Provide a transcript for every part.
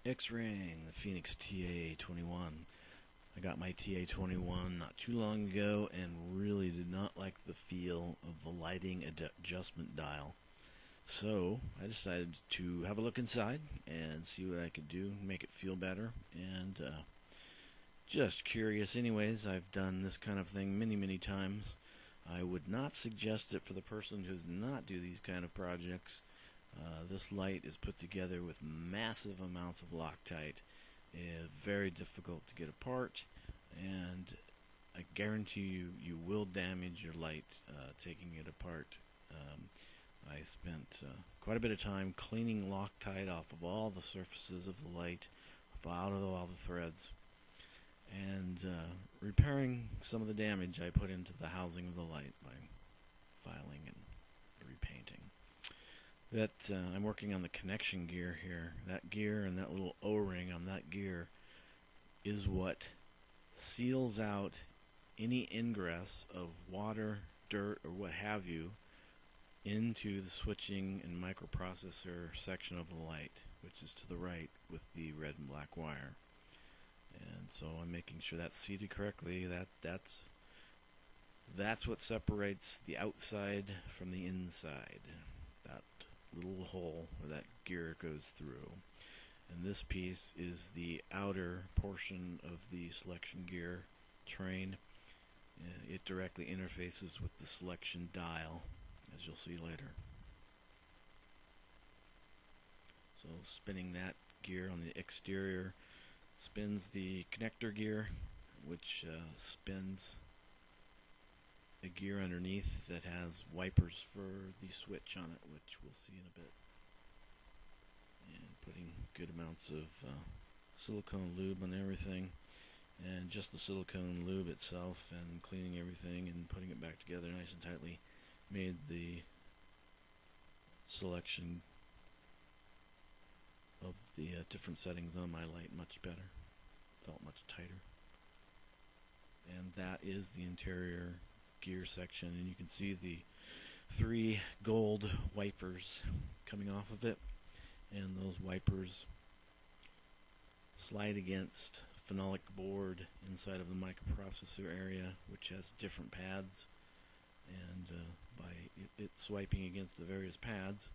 X-raying the Fenix TA-21. I got my TA-21 not too long ago and really did not like the feel of the lighting adjustment dial. So I decided to have a look inside and see what I could do, make it feel better, and just curious anyways. I've done this kind of thing many times. I would not suggest it for the person who does not do these kind of projects. This light is put together with massive amounts of Loctite. Very difficult to get apart, and I guarantee you will damage your light taking it apart. I spent quite a bit of time cleaning Loctite off of all the surfaces of the light, out of all the threads, and repairing some of the damage I put into the housing of the light by filing and repainting. I'm working on the connection gear here. That gear and that little O-ring on that gear is what seals out any ingress of water, dirt, or what have you into the switching and microprocessor section of the light, which is to the right with the red and black wire. And so I'm making sure that's seated correctly. That's what separates the outside from the inside. That little hole where that gear goes through. And this piece is the outer portion of the selection gear train. It directly interfaces with the selection dial, as you'll see later. So spinning that gear on the exterior spins the connector gear, which spins a gear underneath that has wipers for the switch on it, which we'll see in a bit. And putting good amounts of silicone lube on everything, and just the silicone lube itself, and cleaning everything and putting it back together nice and tightly made the selection of the different settings on my light much better. Felt much tighter. And that is the interior gear section, and you can see the 3 gold wipers coming off of it, and those wipers slide against phenolic board inside of the microprocessor area, which has different pads, and by it swiping against the various pads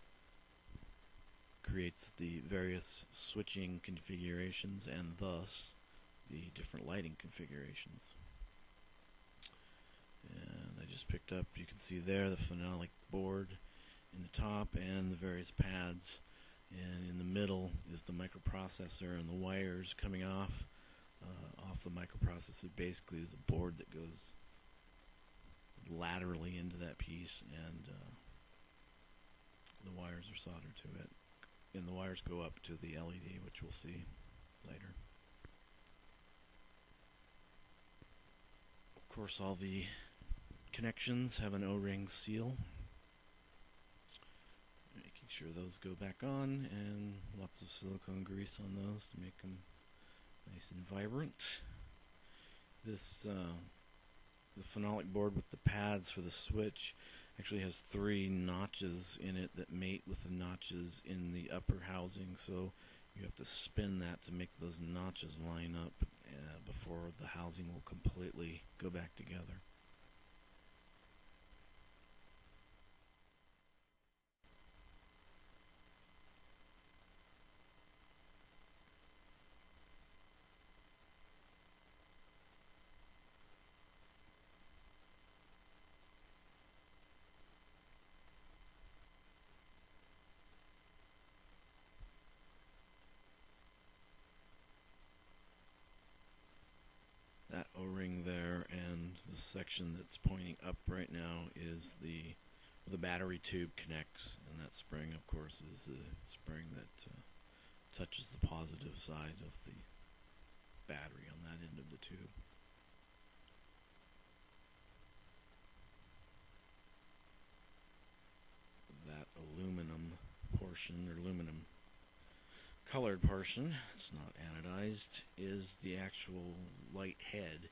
creates the various switching configurations and thus the different lighting configurations. And I just picked up, you can see there, the phenolic board in the top and the various pads, and in the middle is the microprocessor, and the wires coming off the microprocessor basically is a board that goes laterally into that piece, and the wires are soldered to it, and the wires go up to the LED, which we'll see later. Of course, all the connections have an O-ring seal, making sure those go back on, and lots of silicone grease on those to make them nice and vibrant. This the phenolic board with the pads for the switch actually has 3 notches in it that mate with the notches in the upper housing, so you have to spin that to make those notches line up before the housing will completely go back together. That O-ring there and the section that's pointing up right now is the battery tube connects, and that spring, of course, is the spring that touches the positive side of the battery on that end of the tube. That aluminum portion, or aluminum colored portion, it's not anodized, is the actual light head,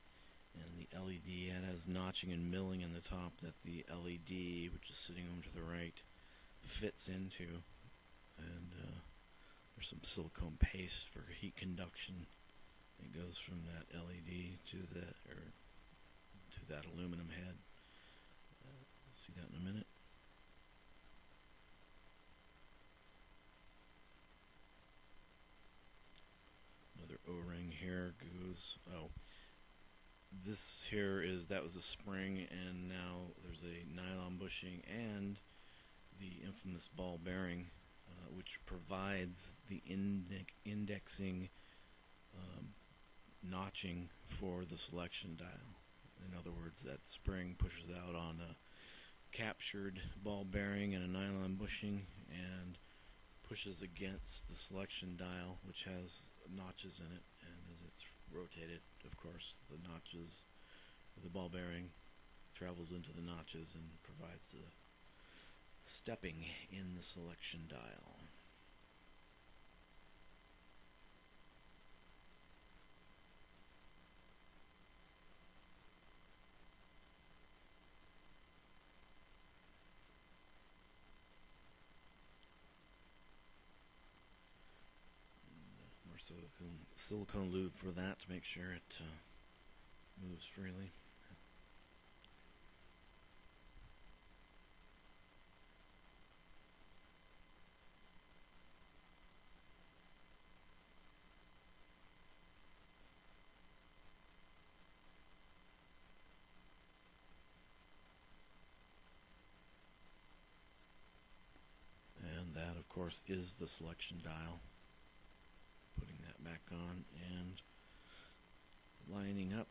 and the LED, it has notching and milling in the top that the LED, which is sitting over to the right, fits into, and there's some silicone paste for heat conduction. It goes from that LED to that aluminum head. See that in a minute. Another O-ring here goes. Oh, this here that was a spring, and now there's a nylon bushing and the infamous ball bearing, which provides the indexing notching for the selection dial. In other words, that spring pushes out on a captured ball bearing and a nylon bushing and pushes against the selection dial, which has notches in it, and as it's rotated, of course, the notches, the ball bearing travels into the notches and provides the stepping in the selection dial. Silicone lube for that to make sure it moves freely. And that, of course, is the selection dial. Putting that back on and lining up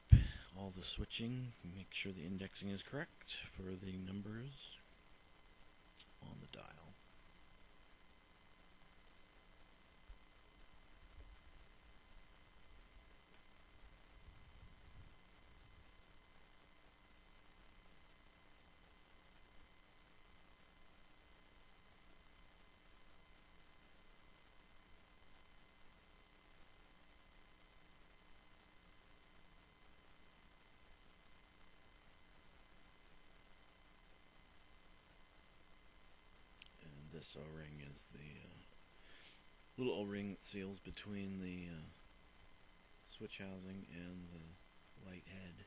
all the switching, make sure the indexing is correct for the numbers on the dial. This O-ring is the little O-ring that seals between the switch housing and the light head.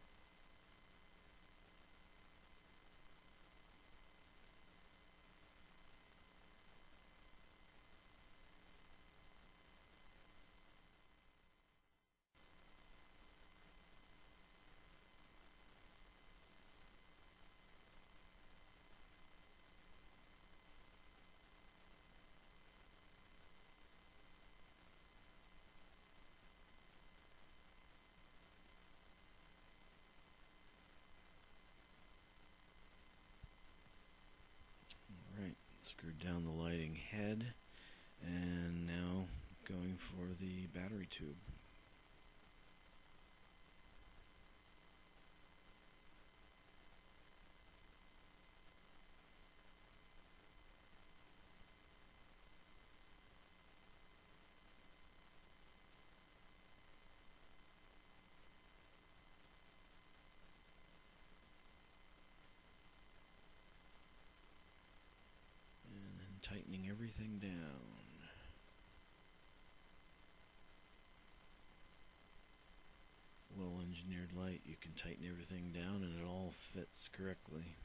Screwed down the lighting head, and now going for the battery tube. Tightening everything down. Well-engineered light, you can tighten everything down and it all fits correctly.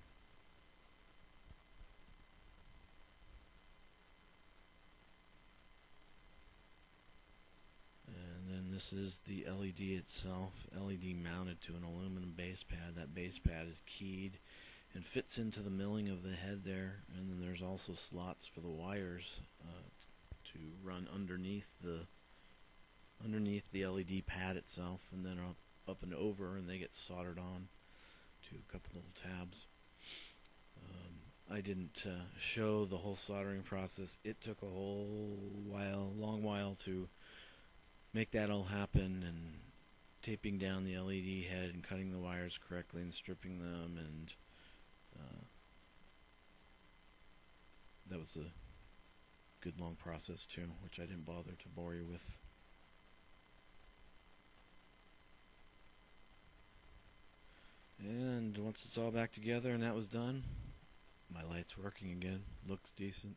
And then this is the LED itself, LED mounted to an aluminum base pad. That base pad is keyed and fits into the milling of the head there, and then there's also slots for the wires to run underneath the LED pad itself, and then up and over, and they get soldered on to a couple little tabs. I didn't show the whole soldering process. It took a long while to make that all happen, and taping down the LED head and cutting the wires correctly and stripping them, and that was a good long process too, which I didn't bother to bore you with. And once it's all back together and that was done, my light's working again. Looks decent.